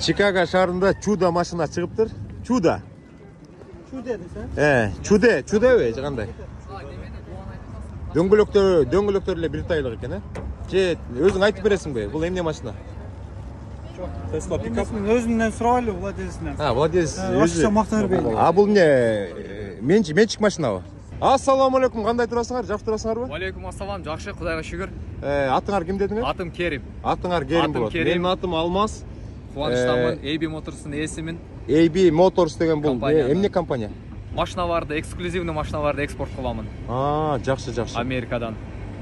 Чикаго шаарында чудо машина чыгыптыр. Чудо. Чудо десең? Чудо кандай? Дөңгөлөктөр эле бир тайлык экен, Же өзүң айтып бересиңби? Бул эмне машина? Жок, Tesla пикап. Өзүнөн сурайлы владелесинен. Владелец өзү мактап бербейт. Бул эмне? Менчик машинабы? Ассаламу алейкум, кандай турасыңар? Жакшы турасыңарбы? Алейкум ассалам, жакшы, Кудайга шүгүр. Атыңар ким дедиңер? Атым Керим. Атыңар Керим болот. Менин атым Алмаз. Кубанычтамын, AB Motors'ун ээсимин. AB Motors деген бул эмне компания? Машиналарды, эксклюзивный машиналарды экспорт кыламын. Жакшы. Америкадан.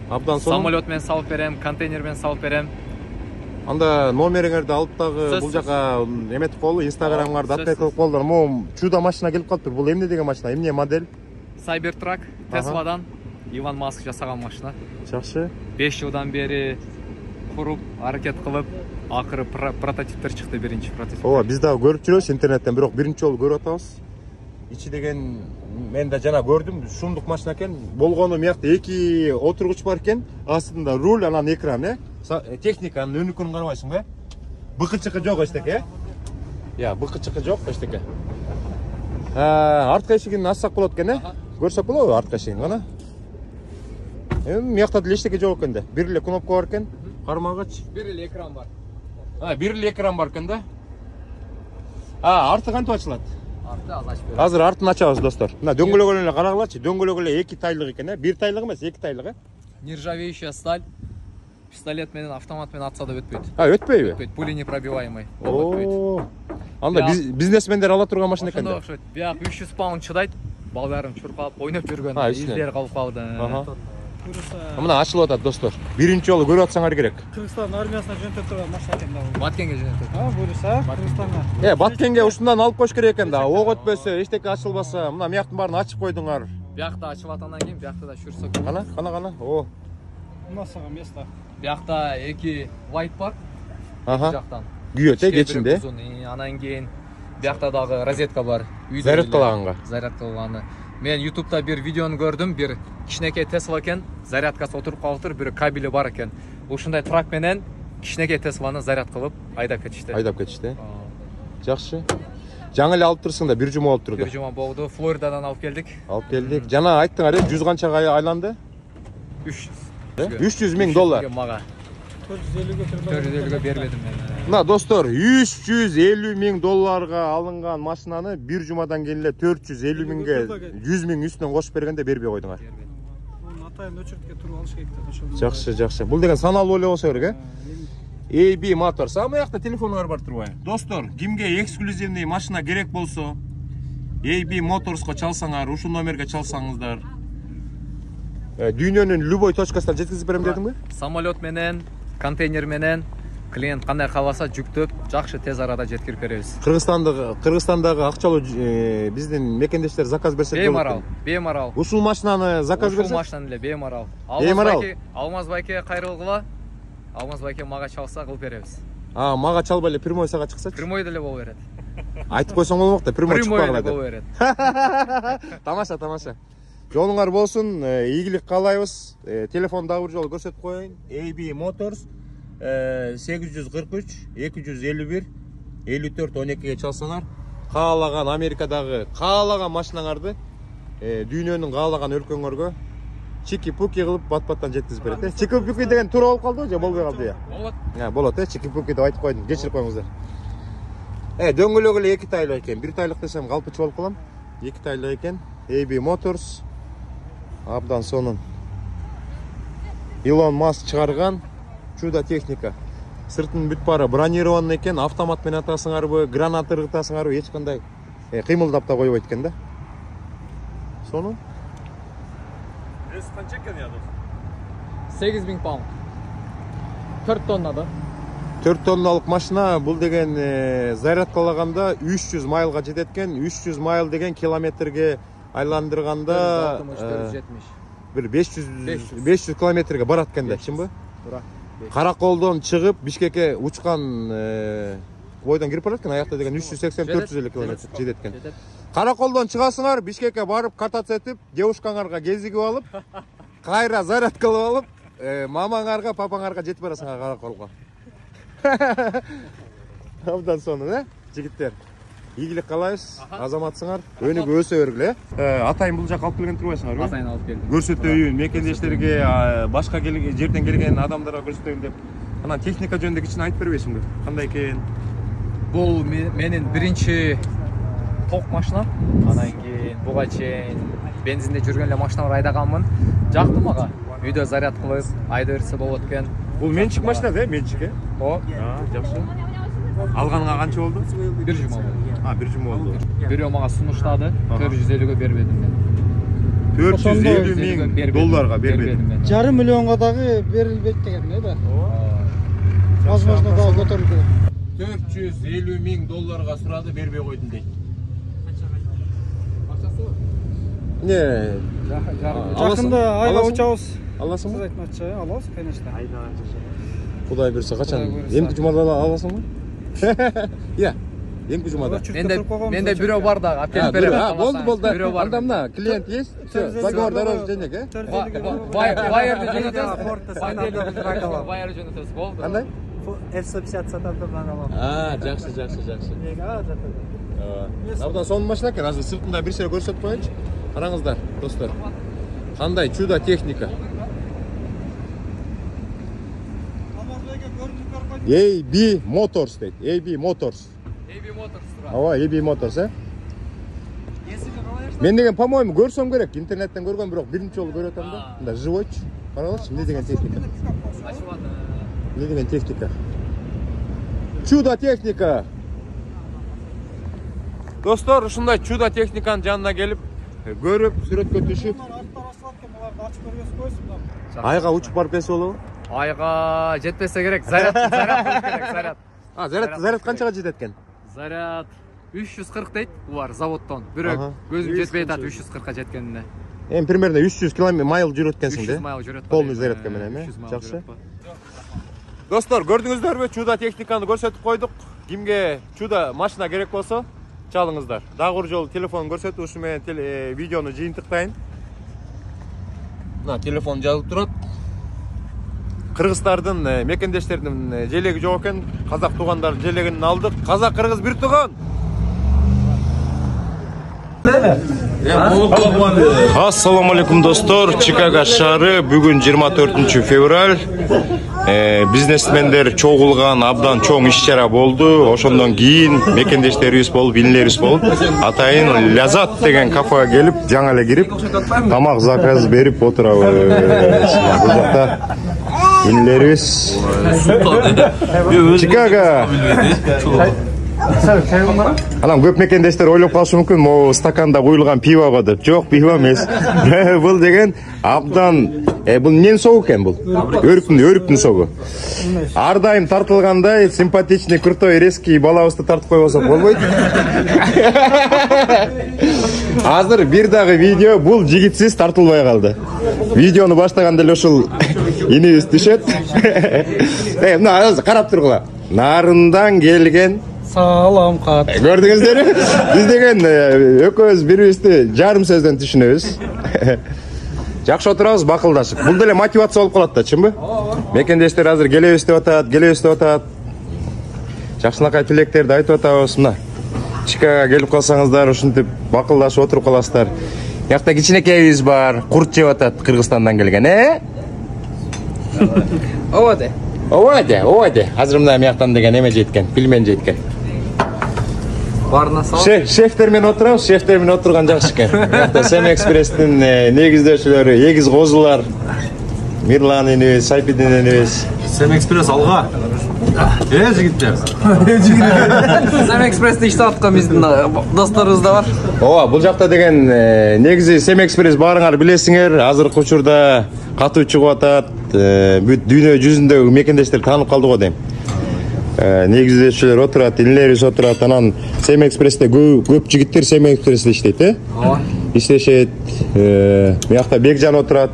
Абдан сонун. Самолет менен салып берем, контейнер менен салып берем. Анда номериңерди алып дагы бул жака эметип коелу, Инстаграмыңарды апдейт кылып коелудар. Могу чудо машина келип калыптыр. Бул эмне деген машина? Эмне модель? Cybertruck, Tesla'dan Иван Маск жасаган машина. Жакшы. 5 жылдан бери куруп, аракет кылып, акыры прототиптер чыкты, биринчи прототип. Ооба, биз дагы көрүп жүрөбүз интернеттен, бирок биринчи жолу көрүп атабыз. Ичи деген мен да жана көрдүм, шумдук машина экен. Болгону мыякта 2 отургуч бар экен, астында руль, анан экран, техниканын өнүкүн карабайсыңбы? Быкычыкы жок эчтеке, быкычыкы жок эчтеке. Артка эшигин ачсак болот экен, Көрсөк болобу артка эшигин гана? Мыякта деле эчтеке жок экен да. Бир эле кнопка бар экен, кармагыч. Бир эле экран бар. Бир эле экран бар экен да. Арты кантип ачылат? Арты ачып берем. Азыр артын ачабыз, достор. Мына дөңгөлөгүн эле карагылачы. Дөңгөлөгү эле 2 тайлык экен, бир тайлык эмес, 2 тайлык, Нержавеющая сталь. Пистолет менен, автомат менен атса да өтпөйт. Өтпөйбү? Өтпөйт, пули непробиваемый. Өтпөйт. Анда бизнесмендер ала турган машина экен да. Ошондой окшойт. Бияк 300 паунд чыдайт. Балдарым чуркалып, ойноп жүргөн, издери калып калды. Мына ачылып атат, достор. Биринчи жолу көрүп атсаңар керек. Кыргызстан армиясына жөнөтүп турган машина экен да. Баткенге жөнөтөт. Буюрса, Кыргызстанга. Баткенге ушундан алып коюш керек экен да. Ок өтпөсө, эчтеке ачылбаса, мына мыяктын баарын ачып койдуңар. Биякта ачып аткандан кийин биякта да шүрсөк. Кана. Мына сага место. Биякта 2 light бар. Жактан. Күйөт, кечинде. Анан кийин биякта дагы розетка бар. Зарядкалаганга. Зарядкалаганы. Мен YouTube'да bir видеону көрдүм, bir кичинекей Tesla экен, зарядкасы отуруп калыптыр, bir кабели бар экен. Ушундай трак менен кичинекей Tesla'ны заряд кылып айдап кетишти. Жакшы. Жаңы эле алып турсуң да, бир жума болуп турду. Бир жума болду. Флоридадан алып келдик. Жана айттыңар, 100 канчага айланды? 300. 300 000 доллар. Мага 450 бербедим мен. Мына достор, 350 000 долларга алынган машинаны бир жумадан кийин эле 450 000ге 100 000 үстүнөн кошуп бергенде бербей койдуңар. Муну атайын өчүрткө туруп алыш керек да. Жакшы. Бул деген саналуу эле болсо керек, AB Motors. Ама якта телефонуңар бар турбайбы? Достор, кимге эксклюзивный машина керек болсо, AB Motors'ко чалсаңар, ушул номерге чалсаңыздар. Дүйнөнүн любой точкасынан жеткизип берем дедиңби? Самолет менен, контейнер менен клиент кандай кааласа жүктөп, жакшы тез арада жеткирип беребиз. Кыргызстандагы акчалуу биздин мекендештер заказ берсе болот. Беймарал. Ушул машинаны заказ берсе? Ушул машинаны эле беймарал. Алмаз байке кайрылгыла. Алмаз байке мага чалса кылып беребиз. Мага чалбай эле прямой сага чыксачы? Прямой деле боло берет. Айтып койсоң болмок да, прямой чыкпагыла деп. Боло берет. Тамаша. Жолуңар болсун, ийгилик каалайбыз. Телефон дагы бир жолу көрсөтүп коеюн. AB Motors 843 251 54 12ге чалсаңар, каалаган Америкадагы каалаган машинаңарды дүйнөнүн каалаган өлкөңөргө чики-пуки кылып бат-баттан жеткизип берет. Чики-пуки деген туура болуп калдыбы же болбой калды? Болот, чики-пуки деп айтып койдум, кечирип коюңуздар. Дөңгөлөгү эле 2 тайлык экен. 1 тайлык десем калпычы болуп калам. 2 тайлык экен. AB Motors абдан сонун. Илон Маск чыгарган чудо техника. Сыртын бүт баары бронированный экен, автомат менен атасыңарбы, гранат ыргытасыңарбы, эч кандай кыймылдап да койбойт экен да. Сонун. Канча экен я дос? 8000 паунд. 4 тонна да. 4 тонналык машина, бул деген зарядкалаганда 300 майлга жетет экен. 300 майл деген километрге айландырганда 470. Bir 500 kilometrege barat eкен да, чынбы? Туура. Караколдон чыгып Бишкекке учкан бойдон кирип барат экен, аякта деген 380-450 километр жетет экен. Караколдон чыгасыңар, Бишкекке барып кататься этип, девушкаңарга кезигип алып, кайра заряд кылып алып, мамаңарга, папаңарга жетип барасыңар Караколго. Абдан сонун, жигиттер. Ийгилик каалайбыз. Азаматсыңар. Өнүгүп өсө бергиле. Атайын бул жакка алып келген турбайсыңарбы? Атайын алып келдим. Көрсөтөйүн, мекендештерге, башка жерден келген адамдарга көрсөтөйүн деп. Анан техника жөнүндө кичине айтып бербейсиңби? Кандай экен? Бул менин биринчи ток машинам. Анан кийин буга чейин бензинде жүргөн эле машиналар айдаганмын. Жакты мага. Үйдө заряд кылып айда берсе болот экен. Бул менчик машина да, менчик, О, жакшы. Алганга канча болду? 1 жума болду. 1 жума болду. Бирөө мага сунуштады, 450гө бербедим мен. 450 миң долларга бербедим. Жарым миллионга дагы берилбейт деген да. Возможно, дагы көтөрүлгөн. 450 миң долларга сурады, бербей койдум дейт. Не, Жакында айга учабыз. аласыңбы? Сиз айтмакчы, алабыз, конечно. Кудай берсе качан? Эмки жумада аласыңбы? Иә, эмки жумада. Менде бирөө бар дагы, алып келип берем. Болду. Анда мына клиент есть. Всё, договор дорожник, Байерди жөнөтөбүз. Байерди жөнөтөбүз. Болду. Кандай? F-150 сатарды мен алам. Жакшы. Абдан сонун машина экен. Азыр сыртында бир сере көрсөтүп коеюнчу. Караңыздар, достор. Кандай чудо техника. AB Motors дейт. AB Motors. Ооба, AB Motors, Мен деген, по-моему, көрсөм керек. Интернеттен көргөн, бирок биринчи жолу көрөт атам да. Мында живойчу. Караңызчы, эмне деген техника. Эмне деген техника. Чудо техника. Достор, ушундай чудо техниканын жанына келип, көрүп, сүрөткө түшүп, айга учуп барып келсе болобу? Айга жетпесе керек, заряд керек. Заряд канчага жетет экен? Заряд 340 дейт, булар заводдон. Бирок көзүм жетпей атат 340ка жеткенине. Эми примерно 300 км майл жүрөт экенсиң да? 300 майл жүрөт. Полный зарядка менен, жакшы. Достор, көрдүңүздөрбү? Чудо техниканы көрсөтүп койдук. Кимге чудо машина керек болсо, чалыңыздар. Дагы бир жолу телефон көрсөтүп, ушу менен видеону жыйынтыктайын. Мына телефон жазылып турат. Кыргыздардын, мекендештердин желеги жок экен. Казак туугандардын желегин алдык. Казак кыргыз бир тууган. Ассаламу алейкум достор. Чикаго шаары бүгүн 24 февраль. Бизнесмендер чогулган абдан чоң иш-чара болду. Ошондон кийин мекендештерибиз болуп, инилерибиз болуп, атайын Лязат деген кафеге келип, жаңы эле кирип, тамак заказ берип отурабыз. Бул жакта инилерибиз Чикаго. Анан көп мекендештер ойлоп калышы мүмкүн, могу стаканда куюлган пиво го деп. Жок, пиво эмес. Бул деген абдан бул эмненин согу экен бул? Өрүктүн согу. Ар дайым тартылгандай симпатичный, крутой, резкий балабызды тартып койбосок болбойт. Азыр бир дагы видео бул жигитсиз тартылбай калды. Видеону баштаганда эле ушул инибиз түшөт. Мына азыр карап тургула. Нарындан келген Салам кат. Көрдүңүздөрбү? Биз деген экөөбүз бирибизди жарым сөздөн түшүнөбүз. Жакшы отурабыз, бакылдашып. Бул деле мотивация болуп калат да, чынбы? Мекендештер азыр келебиз деп атат. Жакшынакай тилектерди айтып атабыз. Мына Чикаго келип калсаңыздар, ушинтип бакылдашып отуруп каласыздар. Жакта кичинекейибиз бар, курт жеп атат, Кыргызстандан келген, Ооба. Азыр мына мияктан деген эме жеткен, пилмен жеткен. Барына сал. Шефтер менен отурабыз, шефтер менен отурган жакшы экен. Мыякта Сем Экспресстин негиздөөчүлөрү, эгиз козулар. Мирлан инибиз, Сайпидин инибиз. Сем Экспресс алга. Жигиттер. Сем Экспрессте иштеп аткан биздин досторубуз да бар. Ооба, бул жакта деген негизи Сем Экспресс баарыңар билесиңер, азыркы учурда катуу чыгып атат. Бүт дүйнө жүзүндөгү мекендештер таанып калды го дейм. Негиздөөчүлөр отурат, инилерибиз отурат. Анан Сем Экспрессте көп жигиттер Сем Экспрессте иштейт, иштешет. Мыякта Бекжан отурат.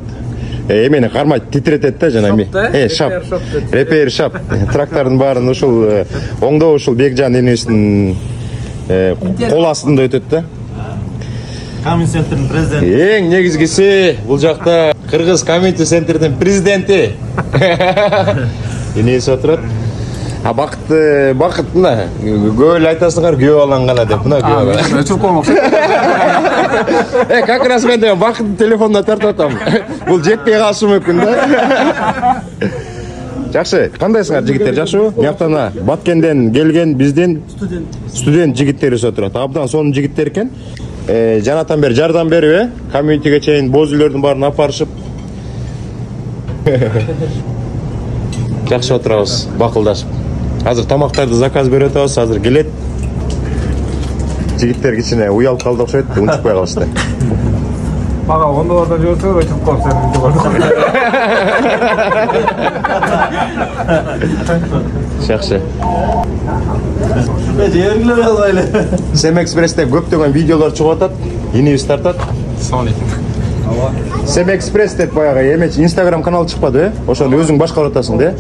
Эмени кармайт, титретет да жана шап. Репейр шап. Трактордун баарын ушул оңдоо ушул Бекжан инибиздин кол астында өтөт да. Комьюнити центрдин президенти. Эң негизгиси бул жакта Кыргыз комьюнити центрдин президенти. Инебиз отурат. Бақыт мына көп эле айтасыңар күйөө алган гана деп. Мына күйөө. Өчүп колмокчу. Как раз мен Бақыттын телефонуна тартып атам. Бул жетпей калышы мүмкүн да. Жакшы, кандайсыңар жигиттер, жакшыбы? Мияктан Баткенден келген биздин студент жигиттерибиз отурат. Абдан сонун жигиттер экен. Жанатан бери жардам берип, комьюнитиге чейин боз үйлөрдүн баарын апарышып. Жакшы отурабыз, бакылдашып. Азыр тамактарды заказ берип атабыз, азыр келет. Жигиттер кичине уялып калды окшойт, унутпай калышты. Бага $10 жиберсең, өчүп калсаң. Жакшы. Жергилер албайлы. Sem Express'te көптөгөн видеолор чыгып атат, инибиз тартат. Sem Express деп баягы эмеч Instagram канал чыкпады, ошону өзүң башкарып атасың да?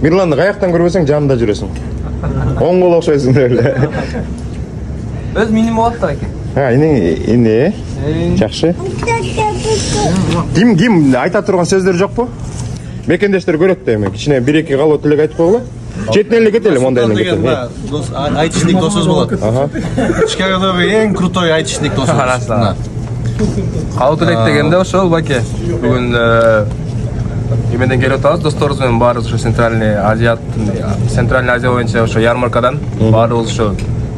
Мирланды каяктан көрбөсөң жанында жүрөсүң. Оң кол окшойсуң деп эле. Өз миним болот да экен. Ини. Жакшы. Ким айта турган сөздөр жокпу? Мекендештер көрөт да эми. Кичине 1-2 калуу тилек айтып койгула. Четен эле кетели, мондай эле кетели. Айтишник досубуз болот. Чикагодогу эң крутой айтишник досубуз. Калуу тилек дегенде ошол баке. Бүгүн эмеден келип атабыз, досторубуз менен баарыбыз ошо Центральный Азия боюнча ошо ярмаркадан баарыбыз ошо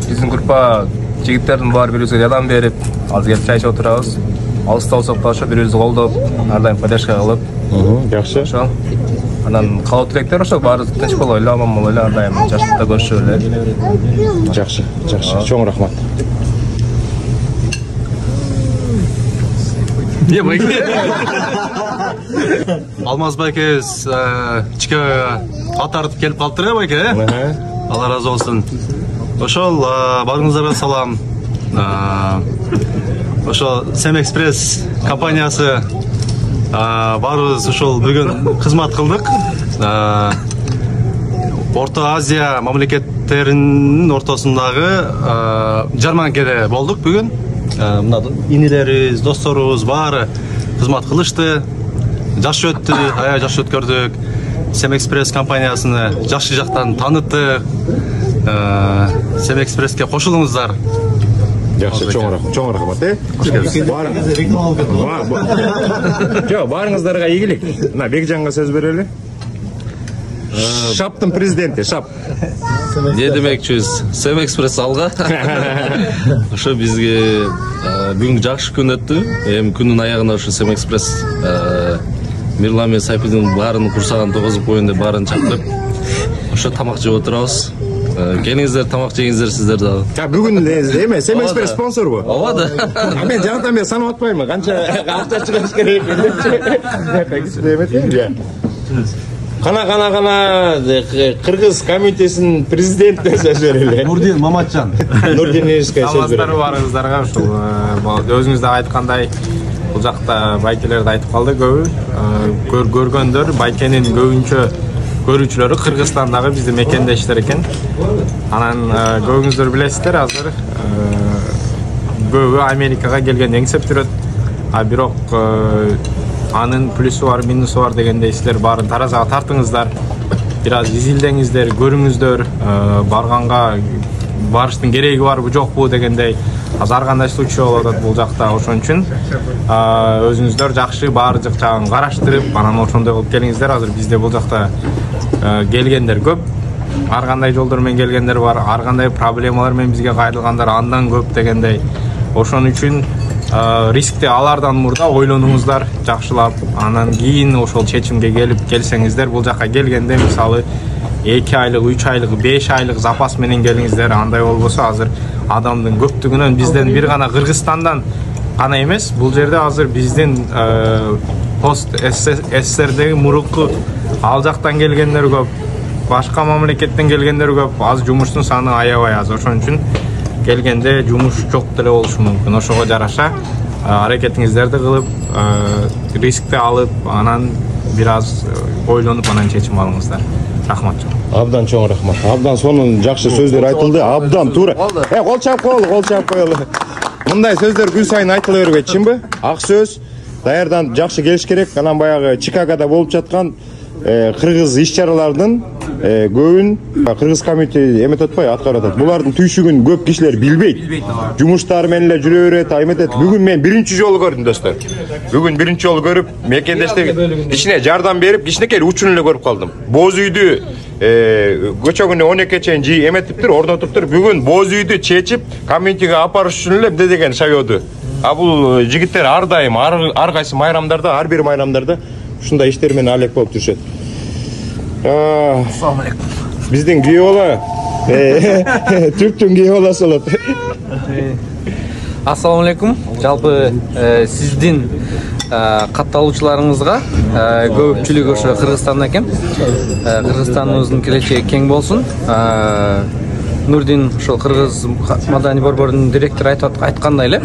биздин группа жигиттердин баары бири-бирибизге жардам берип, азыр келип чай ичип отурабыз. Алыста болсок да ошо бири-бирибизди колдоп, ар дайым поддержка кылып. Жакшы. Ошо. Анан калуу тилектер ошо баарыбыз тынч болойлу, аман болойлу, ар дайым жакшылыкта көрүшүп эле. Жакшы. Чоң рахмат. Алмаз байкебиз Чикагога ат тартып келип калыптыр байке. Алла разы болсун. Ошол барыңыздарга салам. Ошо Sem Express компаниясы баарыбыз ошол бүгүн кызмат кылдык. Орто Азия мамлекеттеринин ортосундагы жарманкеде болдук бүгүн. Мына инилерибиз, досторубуз баары кызмат кылышты. Жакшы өттү, аябай жакшы өткөрдүк. Sem Express компаниясыны жакшы жактан таныттык. Sem Express'ке кошулуңуздар. Жакшы, чоң рахмат. Барыңыздарга ийгилик. Мына Бекжанга сөз берели. Шаптын президенти, Шап. Не демекчүбүз? Sem Express алга. Ошо бизге бүгүн жакшы күн өттү. Эми күндүн аягында ошо Sem Express Мирлан мен Сайфидин баарын курсаган 9 боюнда баарын чактырып, ошо тамак жеп отурабыз. Келиңиздер, тамак жеңиздер сиздер дагы. Бүгүн эме Sem Express спонсорбу? Ооба да. Мен жанатан бери санап атпаймынбы? Канча акча чыгыш керек экен. Кана Кыргыз комитетинин президентине сөз берели. Нурдин Маматжан. Нурдиновичке сөз берели. Саламаттар барыңыздарга, ушул өзүңүз да айткандай бул жакта байкелерди айтып калды көбү. Көргөндөр байкенин көбүнчө көрүүчүлөрү Кыргызстандагы биздин мекендештер экен. Анан көбүңүздөр билесиздер, азыр көбү Америкага келген эңсеп жүрөт. Бирок анын плюсу бар, минусу бар дегендей силер баарын таразага тартыңыздар. Бир аз изилдеңиздер, көрүңүздөр, барыштын кереги барбы жокпу дегендей ар кандай случай болуп атат бул жакта. Ошон үчүн өзүңүздөр жакшы баары жагын караштырып, анан ошондой кылып келиңиздер. Азыр бизде бул жакта келгендер көп. Ар кандай жолдор менен келгендер бар, ар кандай проблемалар менен бизге кайрылгандар андан көп дегендей. Ошон үчүн рискти алардан мурда ойлонуңуздар жакшылап, анан кийин ошол чечимге келсеңиздер. Бул жака келгенде мисалы 2 айлык, 3 айлык, 5 айлык запас менен келиңиздер. Андай болбосо азыр адамдын көптүгүнөн бизден бир гана Кыргызстандан гана эмес, бул жерде азыр биздин пост СССРдеги мурунку ал жактан келгендер көп, башка мамлекеттен келгендер көп. Аз жумуштун саны аябай аз. Ошон үчүн келгенде жумуш жок деле болушу мүмкүн. Ошого жараша аракетиңиздерди кылып, рискти алып, анан бир аз ойлонуп анан чечим алыңыздар. Рахмат. Абдан чоң рахмат. Абдан сонун жакшы сөздөр айтылды. Абдан туура. Кол чап коелу. Мындай сөздөр күн сайын айтыла бербейт, чынбы? Ак сөз, даярдан жакшы келиш керек. Анан баягы Чикагода болуп жаткан кыргыз иш-чаралардын көбүн кыргыз комитети эметип атпайбы, аткарып атат. Булардын түйшүгүн көп кишилер билбейт. Жумуштары менен эле жүрө берет, эметет. Бүгүн мен биринчи жолу көрдүм достор. Бүгүн биринчи жолу көрүп, мекендештер кичине жардам берип, кичинекей учун эле көрүп калдым. Боз үйдү көчөгүнө 12 чейин эметиптир, орнотуптур. Бүгүн боз үйдү чечип, комитетиге апарыш үчүн эле эмне деген шайоду. Бул жигиттер ар дайым, ар кайсы майрамдарда, ар бир майрамдарда ушундай иштер менен алек болуп жүрүшөт. Ассаламу алейкум. Биздин күйөө бала, Түрктүн күйөө баласы болот. Ассаламу алейкум. Жалпы сиздин катталуучуларыңызга көпчүлүгү ошо Кыргызстанда экен. Кыргызстаныбыздын келечеги кең болсун. Нурдин ошол Кыргыз маданий борборунун директору айткандай эле,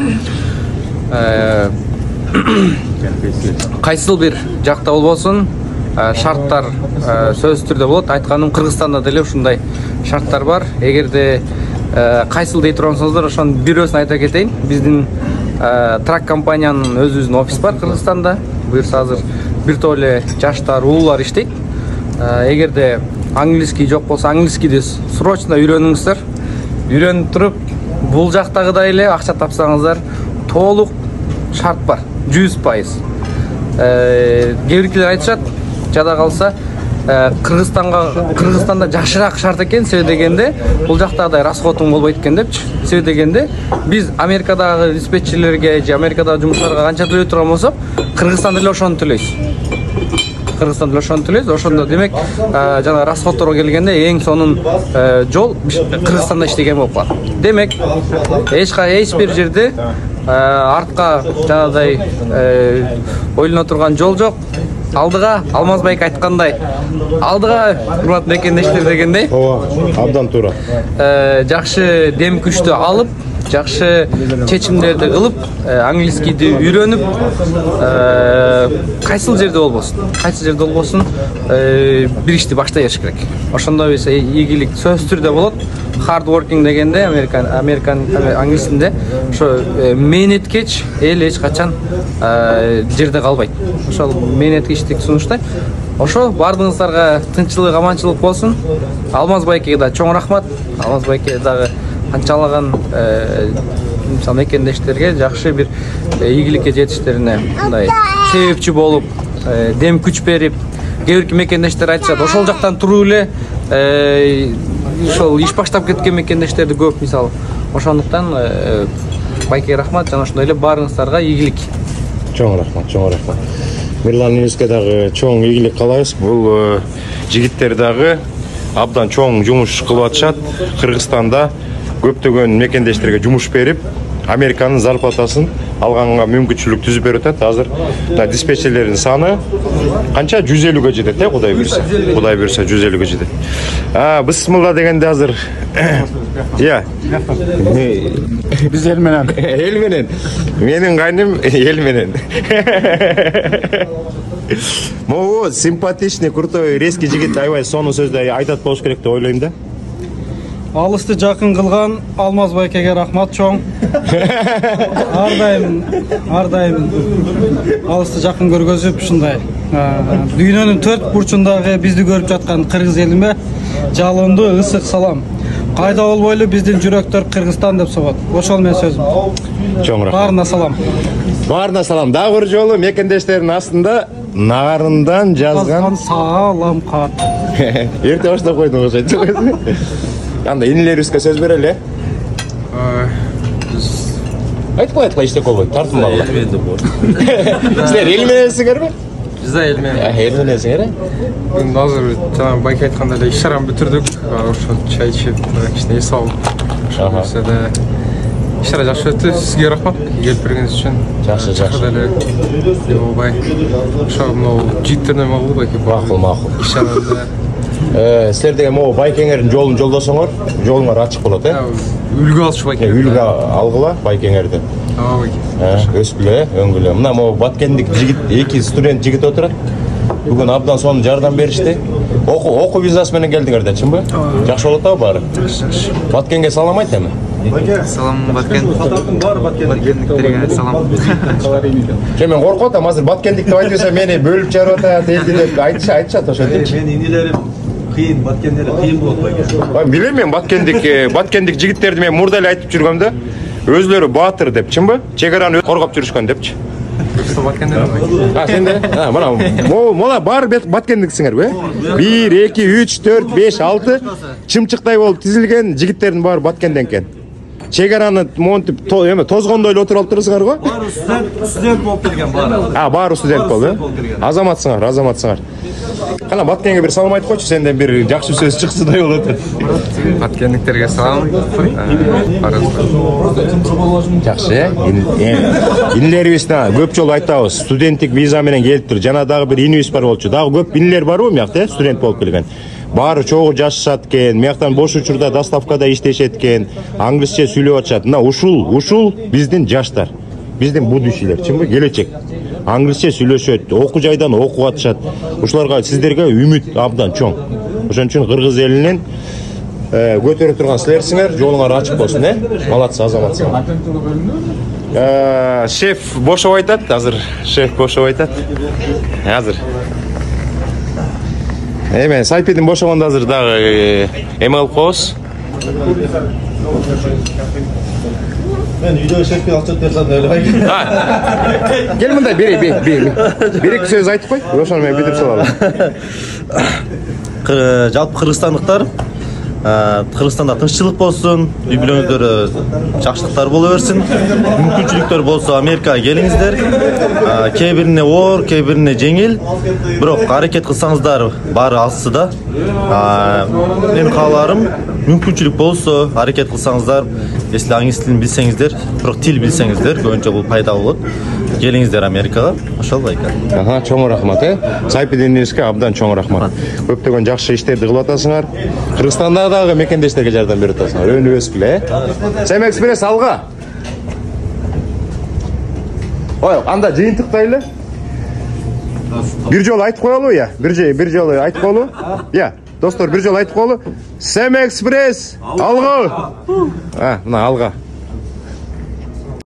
кайсыл бир жакта болбосун, шарттар сөзсүз түрдө болот. Айтканым, Кыргызстанда деле ушундай шарттар бар. Эгерде кайсыл дей турсаңыздар, ошонун бирөөсүн айта кетейин. Биздин трак компаниянын өзүбүздүн офис бар Кыргызстанда. Буюрса азыр бир топ эле жаштар, уулар иштейт. Эгерде английский жок болсо, английскийди срочно үйрөнүңүздөр. Үйрөнүп туруп, бул жактагыдай эле акча тапсаңыздар, толук шарт бар, 100%. Кээ биркилер айтышат, жада калса Кыргызстанда жакшыраак шарт экен, себеби дегенде бул жактагыдай расходуң болбойт экен депчи. Себеби дегенде биз Америкадагы диспетчерлерге же Америкадагы жумушчуларга канча төлөй турган болсок, Кыргызстанда эле ошону төлөйбүз. Кыргызстанда ошону төлөйбүз. Ошондо демек жана расходторго келгенде эң сонун жол Кыргызстанда иштеген болуп калат. Демек эч бир жерде артка жанагыдай ойлоно турган жол жок. Алдыга Алмазбек айткандай, алдыга урматтуу мекендештер дегендей. Ооба, абдан туура. Жакшы дем күчтү алып, жакшы чечимдерди кылып, английскийди үйрөнүп, кайсыл жерде болбосун, бир ишти баштай бериш керек. Ошондо биз ийгилик сөзсүз түрдө болот. Hard working дегенде Американ англисинде ошо мээнеткеч эл эч качан жерде калбайт. Ошол мээнеткечтик сунуштайт. Ошо бардыгыңыздарга тынччылык, аманчылык болсун. Алмаз байкеге да чоң рахмат. Алмаз байке дагы канчалаган мисалы мекендештерге жакшы бир ийгиликке жетиштерине мындай себепчи болуп, дем күч берип, кээ бирки мекендештер айтышат, ошол жактан туруп эле ошол иш баштап кеткен мекендештерди көп, мисалы. Ошондуктан байкеге рахмат, жана ошондой эле баарыңыздарга ийгилик. Чоң рахмат, чоң рахмат. Мирлан Юнуске дагы чоң ийгилик каалайбыз. Бул жигиттер дагы абдан чоң жумуш кылып атышат. Кыргызстанда көптөгөн мекендештерге жумуш берип, Американын зарплатасын алганга мүмкүнчүлүк түзүп берип атат. Азыр диспетчерлердин саны канча? 150-ге жетет, Кудай буйрса. Кудай буйрса 150-ге жетет. Бисмилла дегенде азыр Биз эл менен. Эл менен. Менин кайным эл менен. Могу симпатичный, крутой, резкий жигит аябай сонун сөздү айтат болуш керек деп ойлойм да. Алысты жакын кылган Алмаз байкеге рахмат чоң. Ар дайым алысты жакын көргөзүп, ушундай дүйнөнүн 4 бурчундагы бизди көрүп жаткан кыргыз элиме жалындуу ысык салам. Кайда болбойлу биздин жүрөктөр Кыргызстан деп согот. Ошол менен сөзүм. Чоң рахмат. Баарына салам. Баарына салам. Дагы бир жолу мекендештердин астында наарындан жазган салам кат. Эрте баштап койдуң окшойт. Анда инилерибизге сөз берели. Айткыла иштеп болбойт, тартынбагыла. Силер эл мененсиңерби? Биз да эл менен. Эл мененсиңер, Эми азыр жана байке айткандай эле иш-чараны бүтүрдүк. Ошо чай ичип, кичине эс алып. Ошо да иш-чара жакшы өттү. Сизге рахмат келип бергениңиз үчүн. Жакшы. Деле Дебобай. Ошо могу жигиттерден могу байке. Макул. Иш-чарада Силер деген могу байкеңердин жолун жолдосоңор, жолуңар ачык болот, үлгү алчу байке. Үлгү алгыла байкеңерди. Ооба байке. Өспүлө, өңгүлө. Мына могу баткендик жигит, 2 студент жигит отурат. Бүгүн абдан сонун жардам беришти. Окуу визасы менен келдиңер да, чынбы? Жакшы болот да баары? Баткенге салам айт эми. Салам Баткен. Баткендиктерге салам. Мен коркуп атам азыр баткендик деп айтып берсе мени бөлүп чыгарып атат элди деп айтышат ошентипчи. Мен инилерим кыйын, баткендер кыйын болот байке. Билем мен баткендик жигиттерди мен мурда эле айтып жүргөм да. Өзлөрү баатыр деп, чынбы? Чек араны коргоп жүрүшкөн депчи. Сенде? Мына бар баткендиксиңерби? 1, 2, 3, 4, 5, 6 чымчыктай болуп тизилген жигиттердин баары баткенден экен. Чек араны монтип тозгондой эле отуруп алыптырсыңар го? Баары студент болуп келген баары. Баары студент болду. Азаматсыңар. Кана баткенге бир салам айтып койчу, сенден бир жакшы сөз чыксыдай болот. Баткендиктерге салам. Жакшы, инилерибизде көп жолу айтабыз, студенттик виза менен келиптир. Жана дагы бир инибиз бар болчу. Дагы көп инилер барбы мыякта, студент болуп келген? Баары чогуу жашашат экен, мыяктан бош учурда доставкада иштешет экен, англисче сүйлөп атышат. Мына ушул биздин жаштар, биздин будущийлер, чынбы? Келечек. Англисче сүйлөшөт, окуу жайдан окуп атышат. Ушуларга сиздерге үмүт абдан чоң. Ошон үчүн кыргыз элинин көтөрө турган силерсиңер, жолуңар ачык болсун, Молодцы, азаматсыңар. Шеф бошоп айтат, азыр шеф бошоп айтат. Азыр. Мен Сайпидин бошогондо азыр дагы эме кылып коебуз. Мен үйдө шефке алчат берсем эле байке. Кел мындай бир сөз айтып кой, ошону мен бүтүп салалым. Жалпы кыргызстандыктар Кыргызстанда тынччылык болсун, үй бүлөңүздөр жакшылыктар боло берсин. Мүмкүнчүлүктөр болсо Америкага келиңиздер. Кээ бирине оор, кээ бирине жеңил. Бирок аракет кылсаңыздар баары алсыда. Менин кааларым мүмкүнчүлүк болсо аракет кылсаңыздар, если аңыз тилин билсеңиздер, бирок тил билсеңиздер, көбүнчө бул пайда болот. Келиңиздер Америкага. Ошол байка. Чоң рахмат, Сайпидин инибизге абдан чоң рахмат. Көптөгөн жакшы иштерди кылып атасыңар. Кыргызстанда дагы мекендештерге жардам берип атасыңар. Өнүп өсүп эле, Семэкспресс алга. Ой, анда жыйынтыктайлы. Бир жолу айтып коелу, бир жолу айтып коелу. Достор, бир жолу айтып коелу. Семэкспресс алга. Мына алга.